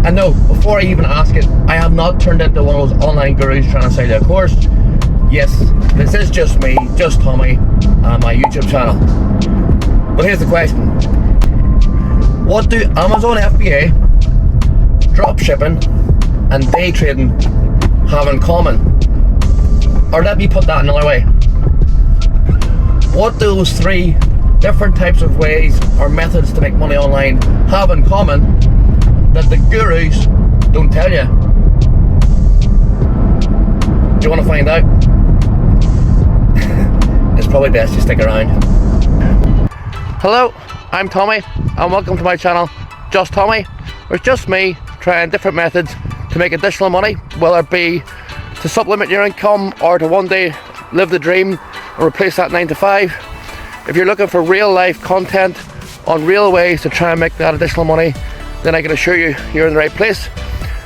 And no, before I even ask it, I have not turned into one of those online gurus trying to sell you a course. Yes, this is just me, just Tommy, and my YouTube channel. But here's the question. What do Amazon FBA, drop shipping, and day trading have in common? Or let me put that another way. What do those three different types of ways or methods to make money online have in common that the gurus don't tell you? Do you want to find out? It's probably best you stick around. Hello, I'm Tommy and welcome to my channel, Just Tommy, where it's just me trying different methods to make additional money, whether it be to supplement your income or to one day live the dream and replace that 9 to 5. If you're looking for real life content on real ways to try and make that additional money, then I can assure you, you're in the right place.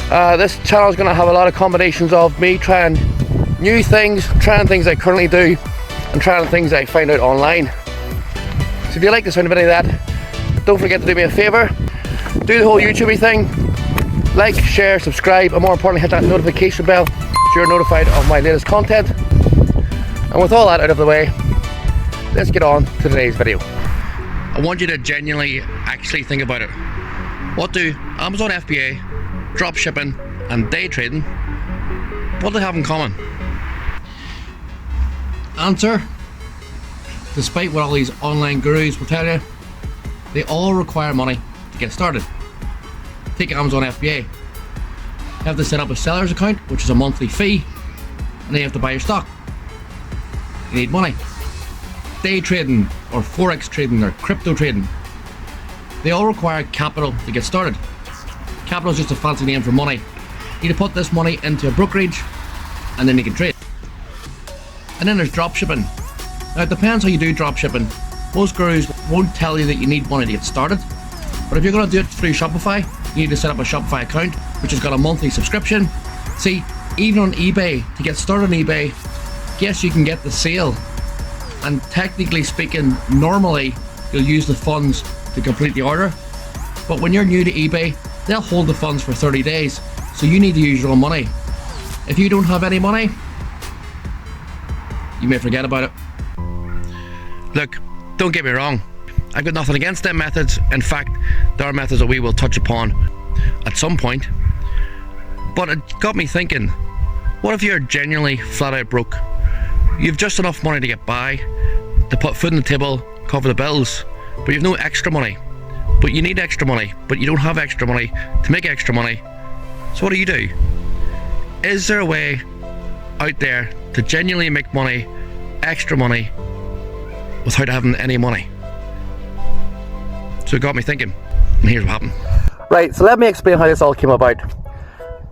This channel is going to have a lot of combinations of me trying new things, trying things I currently do, and trying things I find out online. So if you like the sound of any of that, don't forget to do me a favour. Do the whole YouTube thing. Like, share, subscribe, and more importantly hit that notification bell so you're notified of my latest content. And with all that out of the way, let's get on to today's video. I want you to genuinely actually think about it. What do Amazon FBA, drop shipping, and day trading, what do they have in common? Answer: despite what all these online gurus will tell you, they all require money to get started. Take Amazon FBA. You have to set up a seller's account, which is a monthly fee, and then you have to buy your stock. You need money. Day trading, or forex trading, or crypto trading, they all require capital to get started. Capital is just a fancy name for money. You need to put this money into a brokerage, and then you can trade. And then there's drop shipping. Now it depends how you do drop shipping. Most gurus won't tell you that you need money to get started, but if you're going to do it through Shopify, you need to set up a Shopify account, which has got a monthly subscription. See, even on eBay, to get started on eBay, yes, you can get the sale, and technically speaking, normally you'll use the funds to complete the order, but when you're new to eBay, they'll hold the funds for 30 days, so you need to use your own money. If you don't have any money, you may forget about it. Look, don't get me wrong, I've got nothing against them methods. In fact, there are methods that we will touch upon at some point, but it got me thinking, what if you're genuinely flat out broke? You've just enough money to get by, to put food on the table, cover the bills, but you've no extra money. But you need extra money, but you don't have extra money to make extra money. So what do? Is there a way out there to genuinely make money, extra money, without having any money? So it got me thinking, and here's what happened. Right, so let me explain how this all came about.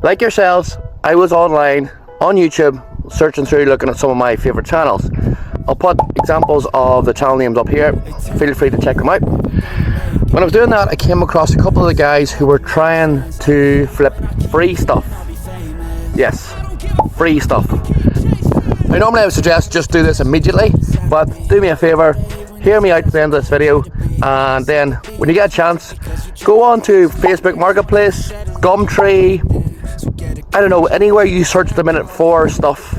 Like yourselves, I was online, on YouTube, searching through, looking at some of my favourite channels. I'll put examples of the channel names up here, feel free to check them out. When I was doing that, I came across a couple of the guys who were trying to flip free stuff. Yes, free stuff. Now normally I would suggest just do this immediately, but do me a favour, hear me out at the end of this video, and then when you get a chance, go on to Facebook Marketplace, Gumtree, I don't know, anywhere you search the minute for stuff,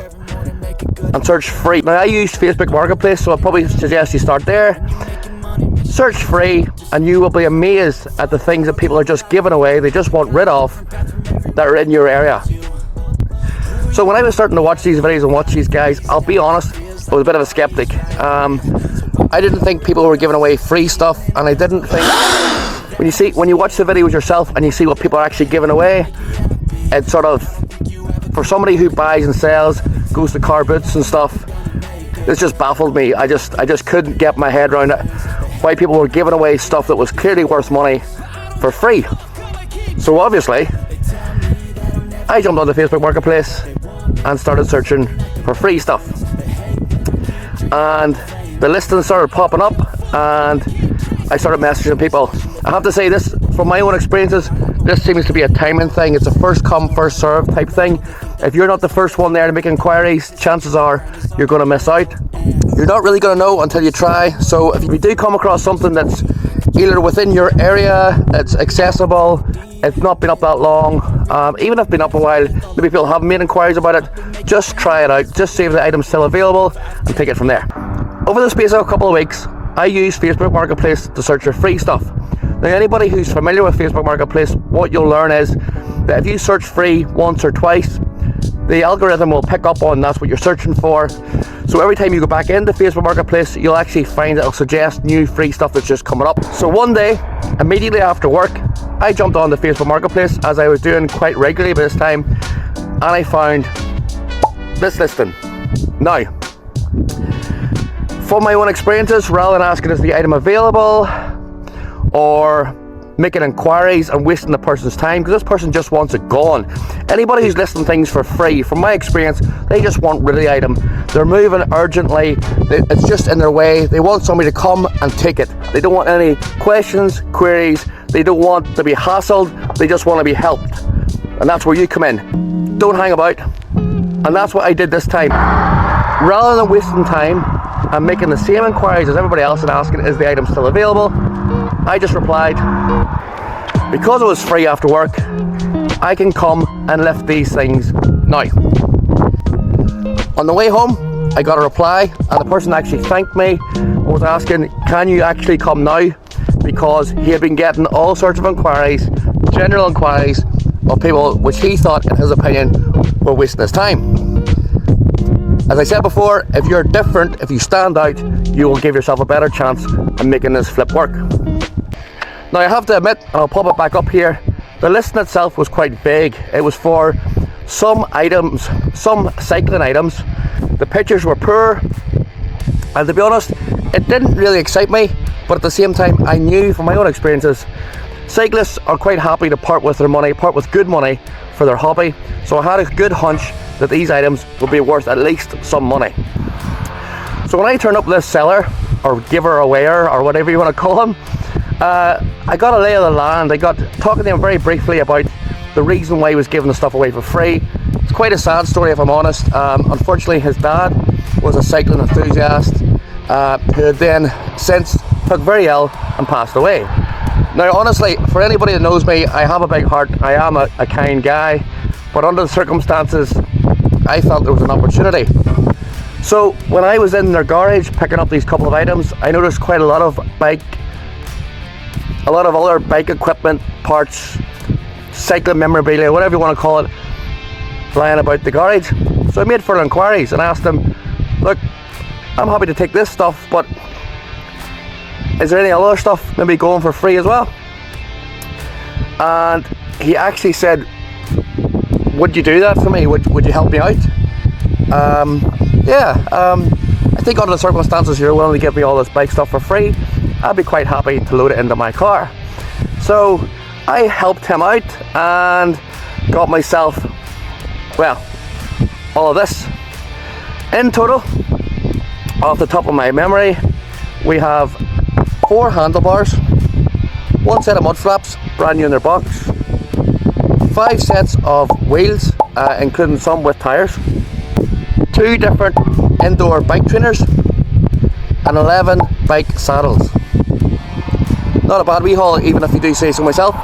and search free. Now I use Facebook Marketplace, so I'd probably suggest you start there. Search free, and you will be amazed at the things that people are just giving away, they just want rid of, that are in your area. So when I was starting to watch these videos and watch these guys, I'll be honest, I was a bit of a skeptic. I didn't think people were giving away free stuff, and I didn't think, when you watch the videos yourself and you see what people are actually giving away, it's sort of, for somebody who buys and sells, goes to car boots and stuff, this just baffled me. I just couldn't get my head around it, why people were giving away stuff that was clearly worth money for free. So obviously, I jumped onto Facebook Marketplace and started searching for free stuff, and the listings started popping up, and I started messaging people. I have to say this, from my own experiences, this seems to be a timing thing. It's a first come, first serve type thing. If you're not the first one there to make inquiries, chances are you're going to miss out. You're not really going to know until you try. So if you do come across something that's either within your area, it's accessible, it's not been up that long, even if it's been up a while, maybe people haven't made inquiries about it, just try it out, just see if the item's still available and take it from there. Over the space of a couple of weeks, I use Facebook Marketplace to search for free stuff. Now anybody who's familiar with Facebook Marketplace, what you'll learn is that if you search free once or twice, the algorithm will pick up on that's what you're searching for. So every time you go back into Facebook Marketplace, you'll actually find it'll suggest new free stuff that's just coming up. So one day, immediately after work, I jumped on the Facebook Marketplace, as I was doing quite regularly by this time, and I found this listing. Now, from my own experiences, rather than asking is the item available or making inquiries and wasting the person's time, because this person just wants it gone. Anybody who's listing things for free, from my experience, they just want rid of the item. They're moving urgently, it's just in their way. They want somebody to come and take it. They don't want any questions, queries, they don't want to be hassled, they just want to be helped. And that's where you come in. Don't hang about. And that's what I did this time. Rather than wasting time and making the same inquiries as everybody else and asking is the item still available, I just replied, because it was free after work, I can come and lift these things now. On the way home, I got a reply, and the person actually thanked me and was asking, can you actually come now? Because he had been getting all sorts of inquiries, general inquiries of people which he thought, in his opinion, were wasting his time. As I said before, if you're different, if you stand out, you will give yourself a better chance of making this flip work. Now I have to admit, and I'll pop it back up here, the listing itself was quite vague. It was for some items, some cycling items. The pictures were poor, and to be honest, it didn't really excite me, but at the same time I knew from my own experiences, cyclists are quite happy to part with their money, part with good money for their hobby, so I had a good hunch that these items would be worth at least some money. So when I turned up this seller, or giver awayer, or whatever you want to call him, I got a lay of the land. I got talking to him very briefly about the reason why he was giving the stuff away for free. It's quite a sad story, if I'm honest. Unfortunately, his dad was a cycling enthusiast who had then since took very ill and passed away. Now honestly, for anybody that knows me, I have a big heart, I am a kind guy, but under the circumstances I felt there was an opportunity. So when I was in their garage picking up these couple of items, I noticed quite a lot of other bike equipment, parts, cycling memorabilia, whatever you want to call it, lying about the garage. So I made further inquiries and asked them, look, I'm happy to take this stuff, but is there any other stuff maybe going for free as well? And he actually said, would you do that for me? Would you help me out? I think under the circumstances you're willing to give me all this bike stuff for free, I'd be quite happy to load it into my car. So I helped him out and got myself, well, all of this. In total, off the top of my memory, we have 4 handlebars, 1 set of mud flaps, brand new in their box, 5 sets of wheels, including some with tyres, 2 different indoor bike trainers, and 11 bike saddles. Not a bad wee haul, even if you do say so myself.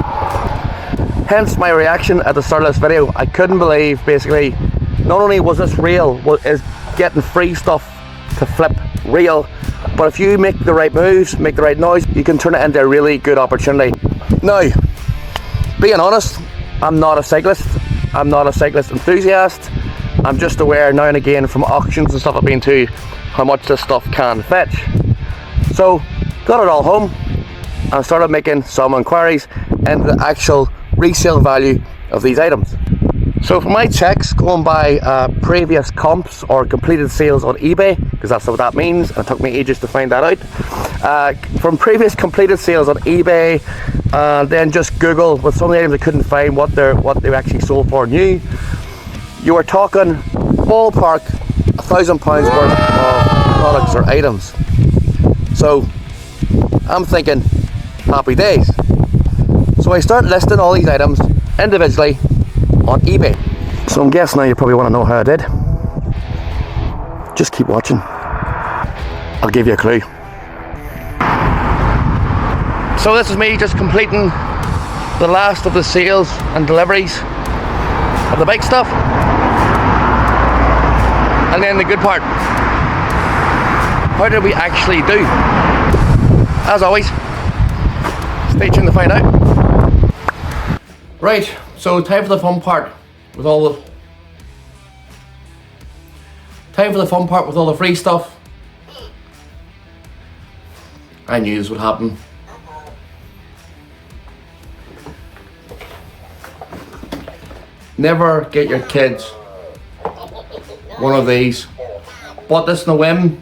Hence my reaction at the start of this video. I couldn't believe, basically, not only was this real, is getting free stuff to flip real, but if you make the right moves, make the right noise, you can turn it into a really good opportunity. Now, being honest, I'm not a cyclist. I'm not a cyclist enthusiast. I'm just aware now and again from auctions and stuff I've been to how much this stuff can fetch. So, got it all home and started making some inquiries into the actual resale value of these items. So for my checks, going by previous comps or completed sales on eBay, because that's what that means, and it took me ages to find that out. From previous completed sales on eBay, and then just Google with some of the items I couldn't find what they actually sold for new. You were talking ballpark £1,000 worth of products or items. So I'm thinking, happy days. So I start listing all these items individually on eBay. So I'm guessing now you probably want to know how I did. Just keep watching. I'll give you a clue. So this is me just completing the last of the sales and deliveries of the bike stuff. And then the good part, how did we actually do? As always, stay tuned to find out. Right, so time for the fun part with all the free stuff. I knew this would happen. Never get your kids one of these. Bought this in a whim.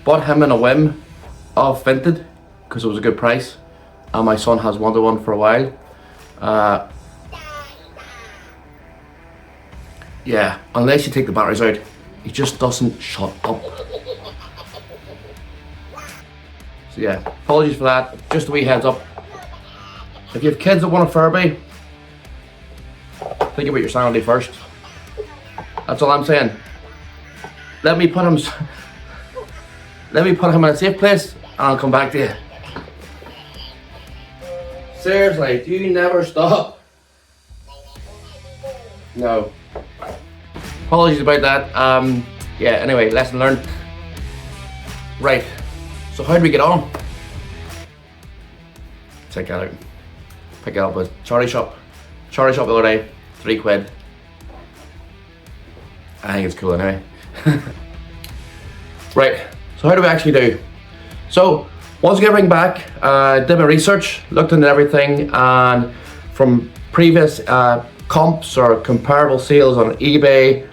Bought him in a whim of Vinted because it was a good price, and my son has wanted one for a while. Yeah, unless you take the batteries out, he just doesn't shut up. So yeah, apologies for that. Just a wee heads up. If you have kids that want a Furby, think about your sanity first. That's all I'm saying. Let me put him in a safe place and I'll come back to you. Seriously, do you never stop? No. Apologies about that. Yeah, anyway, lesson learned. Right, so how do we get on? Check that out. Pick it up with Charlie Shop the other day, £3. I think it's cool anyway. Right, so how do we actually do? So once we get everything back, did my research, looked into everything, and from previous comps or comparable sales on eBay,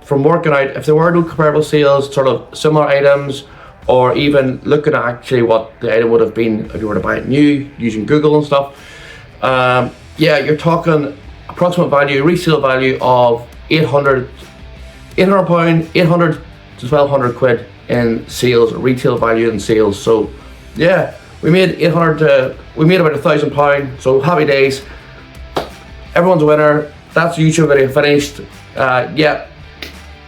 from working out if there were no comparable sales, sort of similar items, or even looking at actually what the item would have been if you were to buy it new using Google and stuff. Yeah, you're talking approximate value, resale value of £800 to 1200 quid in sales, retail value in sales. So yeah, we made about £1,000, so happy days. Everyone's a winner. That's the YouTube video finished. Yeah,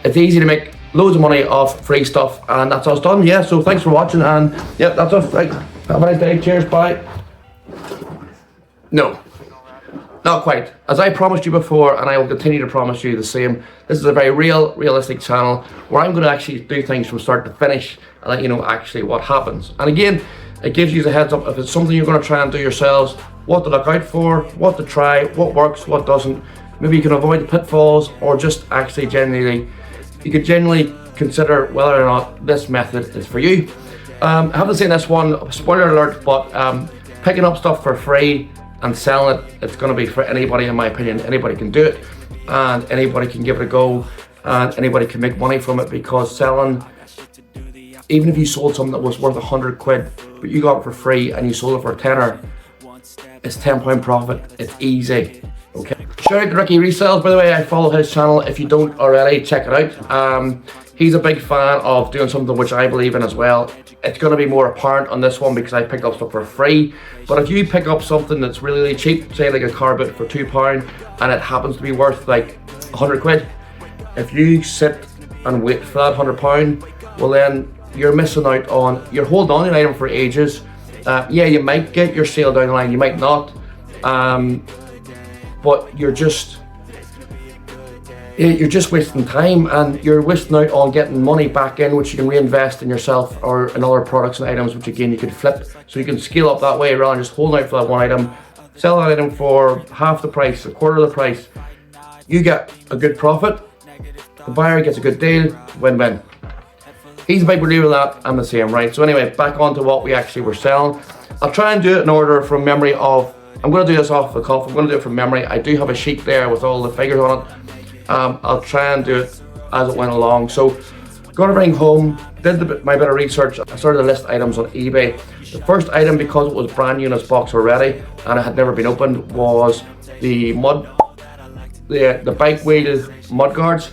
it's easy to make loads of money off free stuff, and that's us done. Yeah, so thanks for watching, and yeah, that's us. Right, have a nice day. Cheers, bye. No, not quite. As I promised you before, and I will continue to promise you the same, this is a very realistic channel where I'm going to actually do things from start to finish and let you know actually what happens. And again, it gives you the heads up if it's something you're going to try and do yourselves, what to look out for, what to try, what works, what doesn't. Maybe you can avoid the pitfalls, or just actually you could genuinely consider whether or not this method is for you. I haven't seen this one, spoiler alert, but picking up stuff for free and selling it, it's going to be for anybody, in my opinion. Anybody can do it, and anybody can give it a go, and anybody can make money from it, because selling, even if you sold something that was worth 100 quid, but you got it for free and you sold it for a tenner, it's £10 profit. It's easy. Okay. Shout out to Ricky Resells, by the way. I follow his channel. If you don't already, check it out. He's a big fan of doing something which I believe in as well. It's going to be more apparent on this one because I picked up stuff for free. But if you pick up something that's really cheap, say like a car boot for £2, and it happens to be worth like 100 quid, if you sit and wait for that £100, well then you're missing out on, you're holding on to an item for ages. Yeah, you might get your sale down the line, you might not. But you're just wasting time, and you're wasting out on getting money back in, which you can reinvest in yourself or in other products and items, which again you could flip. So you can scale up that way rather than just holding out for that one item, sell that item for half the price, a quarter of the price. You get a good profit, the buyer gets a good deal, win-win. He's a big believer in that, I'm the same, right? So anyway, back on to what we actually were selling. I'll try and do it in order from memory of, I'm going to do this off the cuff, I'm going to do it from memory. I do have a sheet there with all the figures on it. I'll try and do it as it went along. So, got everything home, did my bit of research. I started to list items on eBay. The first item, because it was brand new in its box already and it had never been opened, was the bike wheel mud guards.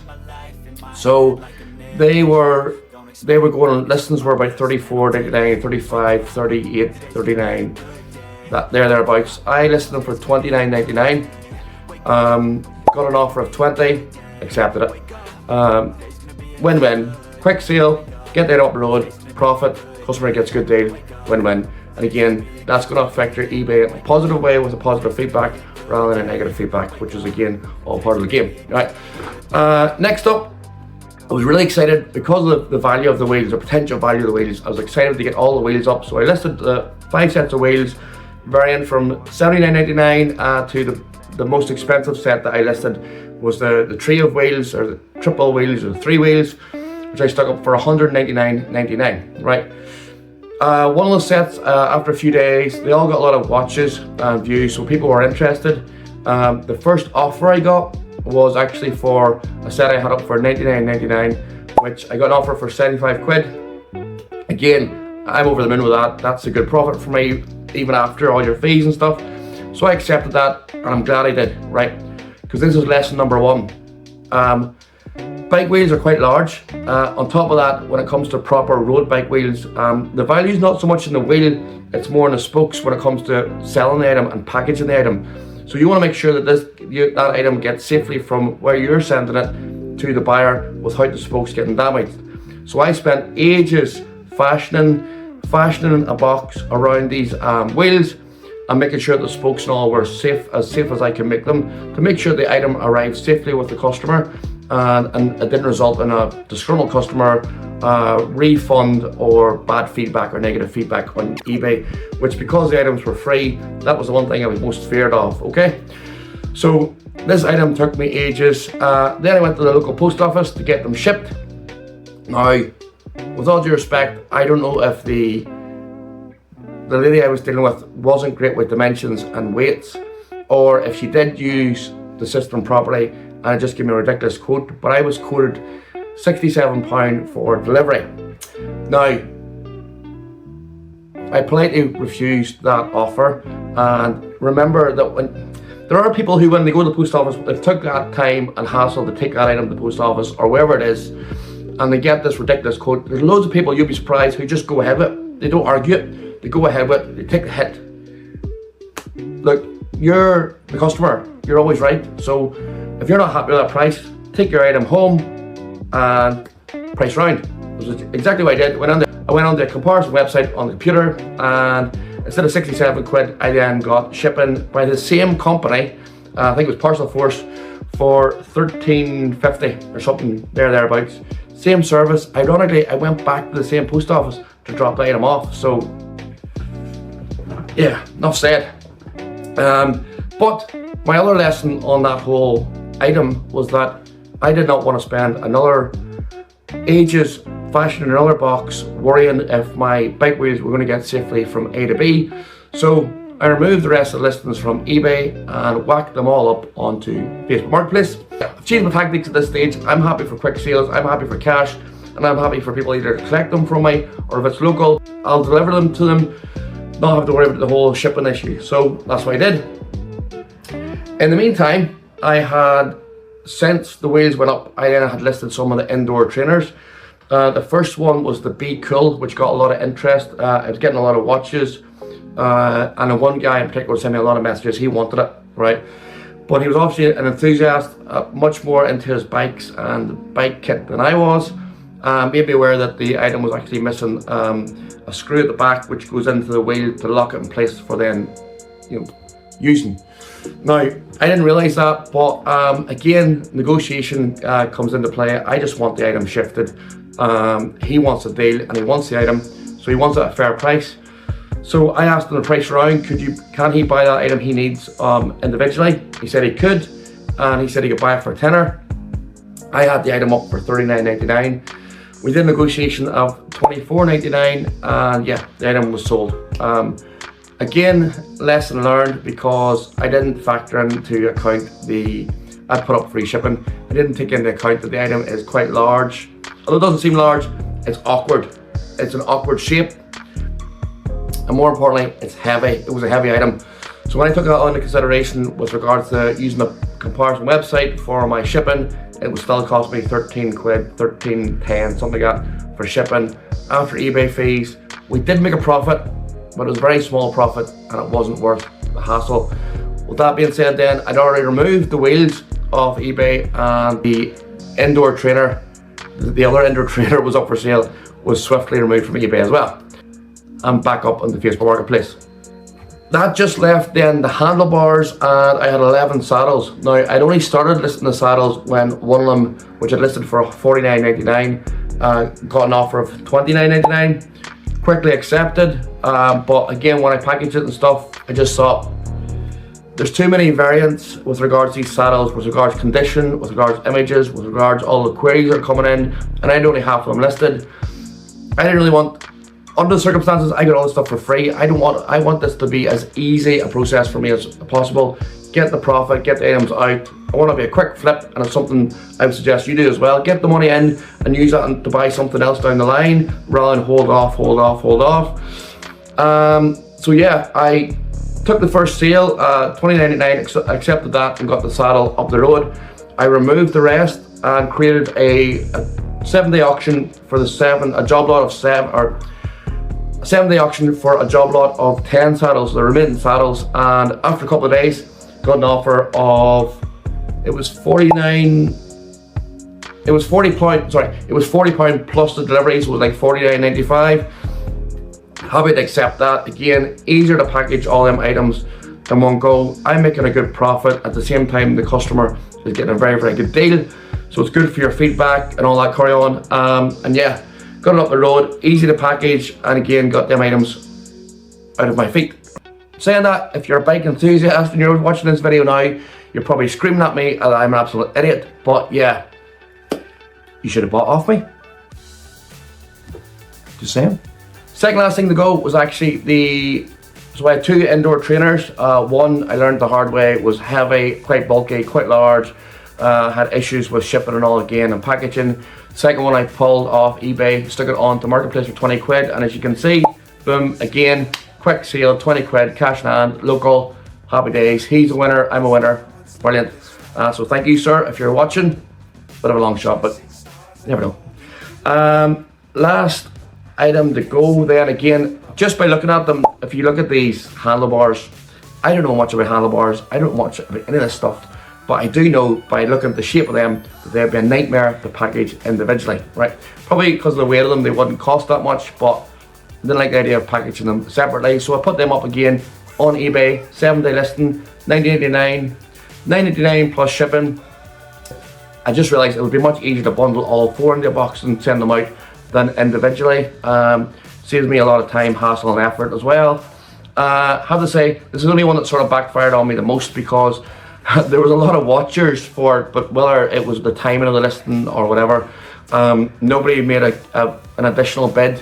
So they were going on, listings were about 34, 39, 35, 38, 39, thereabouts. I listed them for $29.99. Got an offer of 20, accepted it. Win-win, quick sale, get that up the road, profit, customer gets good deal, win-win. And again, that's going to affect your eBay in a positive way with a positive feedback rather than a negative feedback, which is again all part of the game. Right. Next up, I was really excited because of the value of the wheels, the potential value of the wheels. I was excited to get all the wheels up, so I listed 5 sets of wheels, varying from $79.99 to the most expensive set that I listed was the trio of wheels, or the triple wheels, or the 3 wheels, which I stuck up for $199.99. Right. One of those sets, after a few days, they all got a lot of watches and views, so people were interested. The first offer I got was actually for a set I had up for $99.99, which I got an offer for 75 quid. Again, I'm over the moon with that. That's a good profit for me, even after all your fees and stuff. So I accepted that, and I'm glad I did, right? Because this is lesson number 1. Bike wheels are quite large. On top of that, when it comes to proper road bike wheels, the value is not so much in the wheel, it's more in the spokes when it comes to selling the item and packaging the item. So you want to make sure that that item gets safely from where you're sending it to the buyer without the spokes getting damaged. So I spent ages fashioning a box around these wheels and making sure the spokes and all were safe as I can make them, to make sure the item arrived safely with the customer. And it didn't result in a disgruntled customer, refund, or bad feedback or negative feedback on eBay, which, because the items were free, that was the one thing I was most feared of. Okay, so this item took me ages. Then I went to the local post office to get them shipped. Now, with all due respect, I don't know if the lady I was dealing with wasn't great with dimensions and weights, or if she did use the system properly and it just gave me a ridiculous quote, but I was quoted £67 for delivery. Now, I politely refused that offer, and remember that when there are people who, when they go to the post office, they took that time and hassle to take that item to the post office or wherever it is, and they get this ridiculous quote. There's loads of people, you'll be surprised, who just go ahead with it. They don't argue it, they go ahead with it, they take the hit. Look, you're the customer, you're always right. So if you're not happy with that price, take your item home and price round. Which is exactly what I did. I went on the comparison website on the computer, and instead of 67 quid, I then got shipping by the same company, I think it was Parcel Force, for $13.50 or something thereabouts. Same service. Ironically, I went back to the same post office to drop the item off. So yeah, enough said. But my other lesson on that whole item was that I did not want to spend another ages fashioning another box, worrying if my bike wheels were going to get safely from A to B. So I removed the rest of the listings from eBay and whacked them all up onto Facebook Marketplace. I've changed my tactics at this stage. I'm happy for quick sales, I'm happy for cash, and I'm happy for people either to collect them from me, or if it's local, I'll deliver them to them, not have to worry about the whole shipping issue. So that's what I did. In the meantime, I had, since the wheels went up, I then had listed some of the indoor trainers. The first one was the Be Cool, which got a lot of interest. It was getting a lot of watches, and one guy in particular sent me a lot of messages. He wanted it, right? But he was obviously an enthusiast, much more into his bikes and bike kit than I was. Made me aware that the item was actually missing a screw at the back, which goes into the wheel to lock it in place for then, using. Now, I didn't realise that, but again, negotiation comes into play. I just want the item shifted. He wants a deal and he wants the item, so he wants it at a fair price. So I asked him the price around, can he buy that item he needs individually? He said he could, and he said he could buy it for a tenner. I had the item up for $39.99. We did a negotiation of $24.99, and yeah, the item was sold. Again, lesson learned, because I didn't factor into account I put up free shipping. I didn't take into account that the item is quite large. Although it doesn't seem large, it's awkward. It's an awkward shape. And more importantly, it's heavy. It was a heavy item. So when I took that into consideration with regards to using the comparison website for my shipping, it would still cost me 13 quid, 13.10, something like that for shipping. After eBay fees, we did make a profit, but it was a very small profit and it wasn't worth the hassle. With that being said then, I'd already removed the wheels off eBay, and the indoor trainer, the other indoor trainer was up for sale, was swiftly removed from eBay as well and back up on the Facebook Marketplace. That just left then the handlebars, and I had 11 saddles. Now, I'd only started listing the saddles when one of them, which I listed for $49.99, got an offer of $29.99. Quickly accepted, but again, when I packaged it and stuff, I just thought there's too many variants with regards to these saddles, with regards to condition, with regards to images, with regards to all the queries that are coming in, and I had only half of them listed. I didn't really want, under the circumstances, I got all this stuff for free. I want this to be as easy a process for me as possible. Get the profit, get the items out. I want to be a quick flip, and it's something I would suggest you do as well. Get the money in and use that to buy something else down the line, rather than hold off. So yeah, I took the first sale, $29.99, accepted that and got the saddle up the road. I removed the rest and created a 7-day auction for a job lot of 7-day auction for a job lot of 10 saddles, the remaining saddles, and after a couple of days got an offer of, it was £40 plus the deliveries, was like $49.95. Happy to accept that. Again, easier to package all them items in one go. I'm making a good profit, at the same time the customer is getting a very, very good deal, so it's good for your feedback and all that carry on. And yeah, got it up the road, easy to package, and again got them items out of my feet. Saying that, if you're a bike enthusiast and you're watching this video now, you're probably screaming at me that I'm an absolute idiot, but yeah, you should have bought off me. Just saying. Second last thing to go was actually so I had 2 indoor trainers. One, I learned the hard way, was heavy, quite bulky, quite large, had issues with shipping and all again and packaging. Second one I pulled off eBay, stuck it on the marketplace for 20 quid, and as you can see, boom, again, quick sale, 20 quid, cash in hand, local, happy days. He's a winner, I'm a winner, brilliant. So thank you, sir, if you're watching. Bit of a long shot, but you never know. Last item to go then, again, just by looking at them, if you look at these handlebars, I don't know much about handlebars, I don't know much about any of this stuff, but I do know by looking at the shape of them that they'd be a nightmare to package individually, right? Probably because of the weight of them, they wouldn't cost that much, but I didn't like the idea of packaging them separately, so I put them up again on eBay, 7-day listing, $19.89, $9.99 plus shipping. I just realised it would be much easier to bundle all 4 into a box and send them out than individually. Saves me a lot of time, hassle and effort as well. Have to say, this is the only one that sort of backfired on me the most, because there was a lot of watchers for it, but whether it was the timing of the listing or whatever, nobody made an additional bid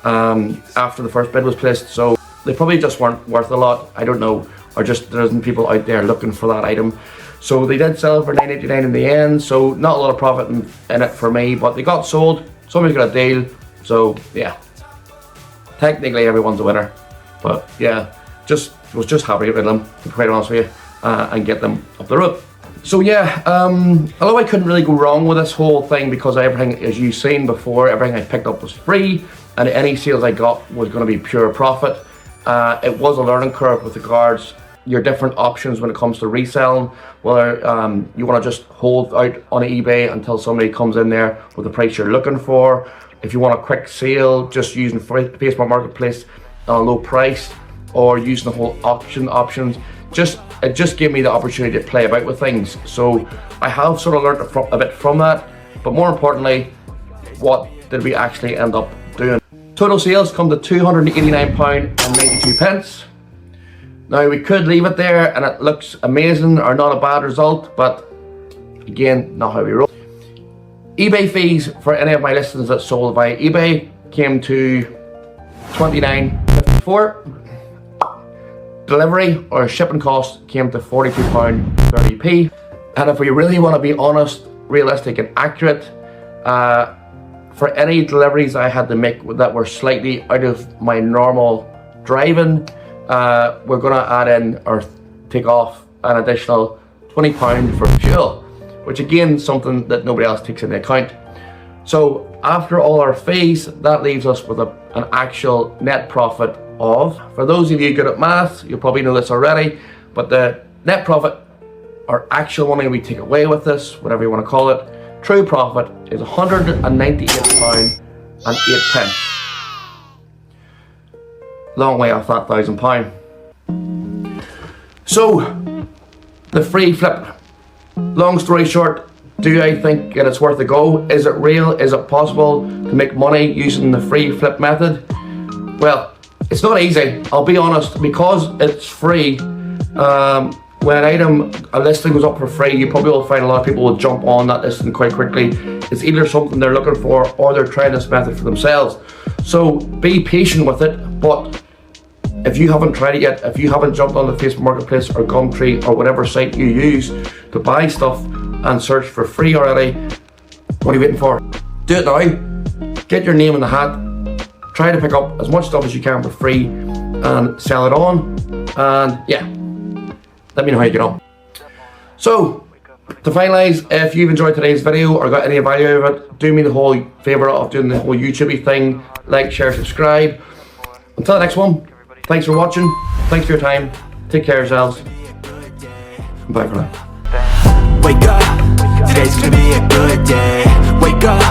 after the first bid was placed, so they probably just weren't worth a lot, I don't know, or just there isn't people out there looking for that item. So they did sell for $9.89 in the end, so not a lot of profit in it for me, but they got sold, somebody's got a deal, so yeah. Technically everyone's a winner, but yeah, was just happy with them, to be quite honest with you, and get them up the road. So yeah, although I couldn't really go wrong with this whole thing, because everything, as you've seen before, everything I picked up was free, and any sales I got was going to be pure profit. It was a learning curve with regards your different options when it comes to reselling, whether you want to just hold out on eBay until somebody comes in there with the price you're looking for. If you want a quick sale, just using Facebook Marketplace at a low price, or using the whole options. It just gave me the opportunity to play about with things. So I have sort of learned a bit from that, but more importantly, what did we actually end up doing? Total sales come to £289.92. Now we could leave it there and it looks amazing or not a bad result, but again, not how we roll. eBay fees for any of my listings that sold via eBay came to $29.54. Delivery or shipping cost came to £42.30p. And if we really want to be honest, realistic and accurate, for any deliveries I had to make that were slightly out of my normal driving, we're going to add in or take off an additional £20 for fuel, which again, something that nobody else takes into account. So after all our fees, that leaves us with an actual net profit of, for those of you good at maths, you'll probably know this already, but the net profit, or actual money we take away with this, whatever you want to call it, true profit is £198 and 8 pence. Long way off that £1,000. So, the free flip. Long story short, do I think that it's worth a go? Is it real? Is it possible to make money using the free flip method? Well, it's not easy, I'll be honest, because it's free. When a listing goes up for free, you probably will find a lot of people will jump on that listing quite quickly. It's either something they're looking for or they're trying this method for themselves. So be patient with it, but if you haven't tried it yet, if you haven't jumped on the Facebook Marketplace or Gumtree or whatever site you use to buy stuff and search for free already, what are you waiting for? Do it now, get your name in the hat, try to pick up as much stuff as you can for free and sell it on, and yeah, let me know how you get on. So, to finalise, if you've enjoyed today's video or got any value out of it, do me the whole favour of doing the whole YouTube thing, like, share, subscribe. Until the next one, thanks for watching, thanks for your time, take care of yourselves, and bye for now. Wake up, today's gonna be a good day. Wake up,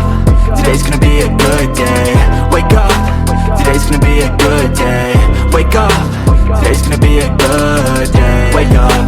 today's gonna be a good day. Wake up, today's gonna be a good day. Wake up, today's gonna be a good day. Wake up.